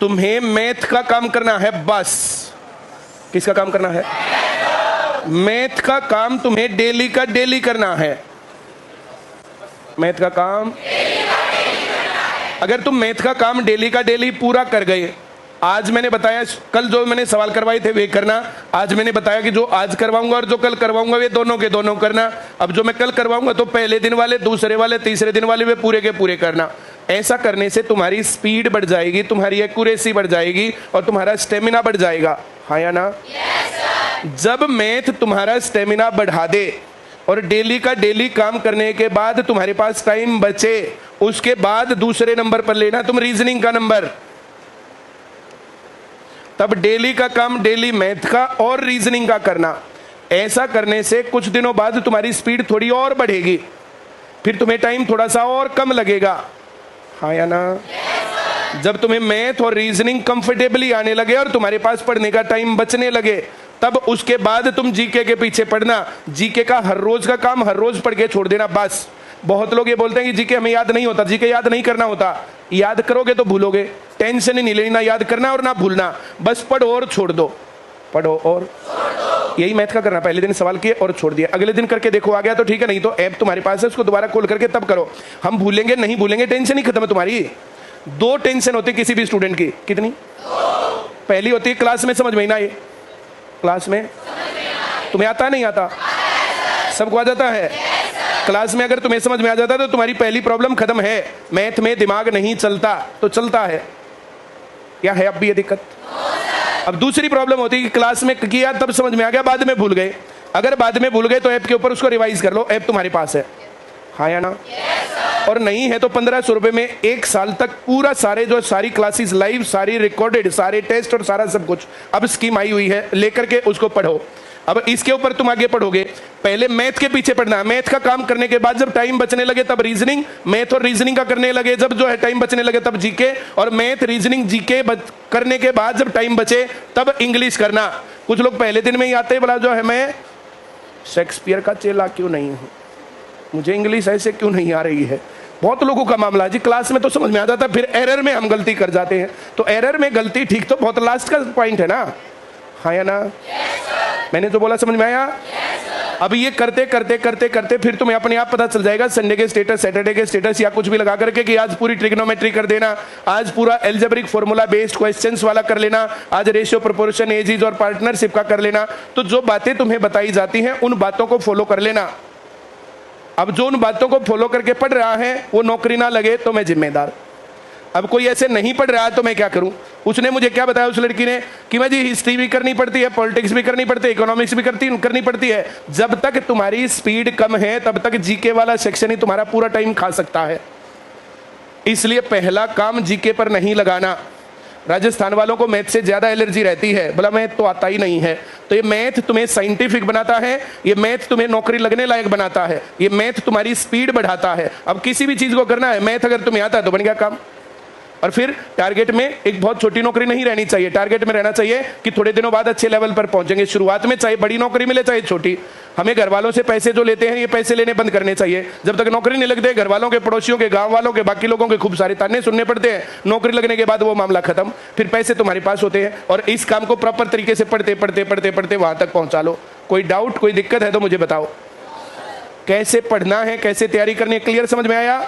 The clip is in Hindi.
तुम्हें मैथ का काम करना है बस। किसका काम करना है? मैथ का काम तुम्हें डेली का डेली करना है। मैथ का काम अगर तुम मैथ का काम डेली का डेली पूरा कर गए, आज मैंने बताया, कल जो मैंने सवाल करवाए थे वे करना, आज मैंने बताया कि जो आज करवाऊंगा और जो कल करवाऊंगा वे दोनों के दोनों करना। अब जो मैं कल करवाऊंगा तो पहले दिन वाले, दूसरे वाले, तीसरे दिन वाले वे पूरे के पूरे करना। ऐसा करने से तुम्हारी स्पीड बढ़ जाएगी, तुम्हारी एक्यूरेसी बढ़ जाएगी और तुम्हारा स्टेमिना बढ़ जाएगा। हाँ या ना? जब मैथ तुम्हारा स्टेमिना बढ़ा दे और डेली का डेली काम करने के बाद तुम्हारे पास टाइम बचे, उसके बाद दूसरे नंबर पर लेना तुम रीजनिंग का नंबर। तब डेली का काम डेली मैथ का और रीजनिंग का करना। ऐसा करने से कुछ दिनों बाद तुम्हारी स्पीड थोड़ी और बढ़ेगी, फिर तुम्हें टाइम थोड़ा सा और कम लगेगा। हाँ या ना? जब तुम्हें मैथ और रीजनिंग कंफर्टेबली आने लगे और तुम्हारे पास पढ़ने का टाइम बचने लगे, तब उसके बाद तुम जीके के पीछे पढ़ना। जीके का हर रोज का काम हर रोज पढ़ के छोड़ देना बस। बहुत लोग ये बोलते हैं कि जीके हमें याद नहीं होता। जीके याद नहीं करना होता, याद करोगे तो भूलोगे। टेंशन ही नहीं लेना, याद करना और ना भूलना, बस पढ़ो और छोड़ दो, पढ़ो और यही मैथ का करना। पहले दिन सवाल किए और छोड़ दिया, अगले दिन करके देखो आ गया तो ठीक है, नहीं तो ऐप तुम्हारे पास है, उसको दोबारा खोल करके तब करो। हम भूलेंगे नहीं भूलेंगे, टेंशन ही खत्म है तुम्हारी। दो टेंशन होती है किसी भी स्टूडेंट की। कितनी? पहली होती है क्लास में समझ में ना, ये क्लास में तुम्हें आता नहीं आता? सबको आ जाता है। क्लास में अगर तुम्हें समझ में आ जाता है तो तुम्हारी पहली प्रॉब्लम खत्म है। मैथ में दिमाग नहीं चलता तो चलता है क्या है अब भी ये दिक्कत? अब दूसरी प्रॉब्लम होती है कि क्लास में किया तब समझ में आ गया, बाद में भूल गए। अगर बाद में भूल गए तो ऐप के ऊपर उसको रिवाइज कर लो, ऐप तुम्हारे पास है। हाँ या ना? और नहीं है तो 1500 रुपए में 1 साल तक पूरा सारी क्लासेस लाइव, सारी रिकॉर्डेड, सारे टेस्ट और सारा सब कुछ अब स्कीम आई हुई है, लेकर के उसको पढ़ो। अब इसके ऊपर तुम आगे पढ़ोगे। पहले मैथ के पीछे पढ़ना है, मैथ का काम करने के बाद जब टाइम बचने लगे तब रीजनिंग, मैथ और रीजनिंग का करने लगे, जब जो है टाइम बचने लगे तब जीके, और मैथ रीजनिंग जीके करने के बाद जब टाइम बचे तब इंग्लिश करना। कुछ लोग पहले दिन में ही आते हैं, बोला जो है मैं शेक्सपियर का चेला क्यों नहीं हूं, मुझे इंग्लिश ऐसे क्यों नहीं आ रही है। बहुत लोगों का मामला जी, क्लास में तो समझ में आ जाता है, फिर एरर में हम गलती कर जाते हैं। तो एरर में गलती ठीक तो बहुत लास्ट का पॉइंट है ना। हाँ या ना? मैंने तो बोला समझ में आया? अब ये करते करते करते करते फिर तुम्हें अपने आप पता चल जाएगा। संडे के स्टेटस, सैटरडे के स्टेटस या कुछ भी लगा करके कि आज पूरी ट्रिग्नोमेट्री कर देना, आज पूरा एल्जेब्रिक फॉर्मूला बेस्ड क्वेश्चंस वाला कर लेना, आज रेशियो, प्रोपोर्शन, एजीज और पार्टनरशिप का कर लेना। तो जो बातें तुम्हें बताई जाती हैं उन बातों को फॉलो कर लेना। अब जो उन बातों को फॉलो करके पढ़ रहा है वो नौकरी ना लगे तो मैं जिम्मेदार। अब कोई ऐसे नहीं पढ़ रहा तो मैं क्या करूं? उसने मुझे क्या बताया उस लड़की ने कि मैं जी हिस्ट्री भी करनी पड़ती है, पॉलिटिक्स भी करनी पड़ती है, इकोनॉमिक्स भी करनी पड़ती है। जब तक तुम्हारी स्पीड कम है तब तक जीके वाला सेक्शन ही तुम्हारा पूरा टाइम खा सकता है। इसलिए पहला काम जीके पर नहीं लगाना। राजस्थान वालों को मैथ से ज्यादा एलर्जी रहती है, बोला मैथ तो आता ही नहीं है। तो ये मैथ तुम्हें साइंटिफिक बनाता है, ये मैथ तुम्हें नौकरी लगने लायक बनाता है, ये मैथ तुम्हारी स्पीड बढ़ाता है। अब किसी भी चीज को करना है, मैथ अगर तुम्हें आता है तो बन गया काम। और फिर टारगेट में एक बहुत छोटी नौकरी नहीं रहनी चाहिए, टारगेट में रहना चाहिए कि थोड़े दिनों बाद अच्छे लेवल पर पहुंचेंगे। शुरुआत में चाहे बड़ी नौकरी मिले चाहे छोटी, हमें घर वालों से पैसे जो लेते हैं ये पैसे लेने बंद करने चाहिए। जब तक नौकरी नहीं लगते घर वालों के, पड़ोसियों के, गांव वालों के, बाकी लोगों के खूब सारे ताने सुनने पड़ते हैं। नौकरी लगने के बाद वो मामला खत्म, फिर पैसे तुम्हारे पास होते हैं। और इस काम को प्रॉपर तरीके से पढ़ते पढ़ते पढ़ते पढ़ते वहां तक पहुंचा लो। कोई डाउट, कोई दिक्कत है तो मुझे बताओ। कैसे पढ़ना है, कैसे तैयारी करनी है, क्लियर समझ में आया?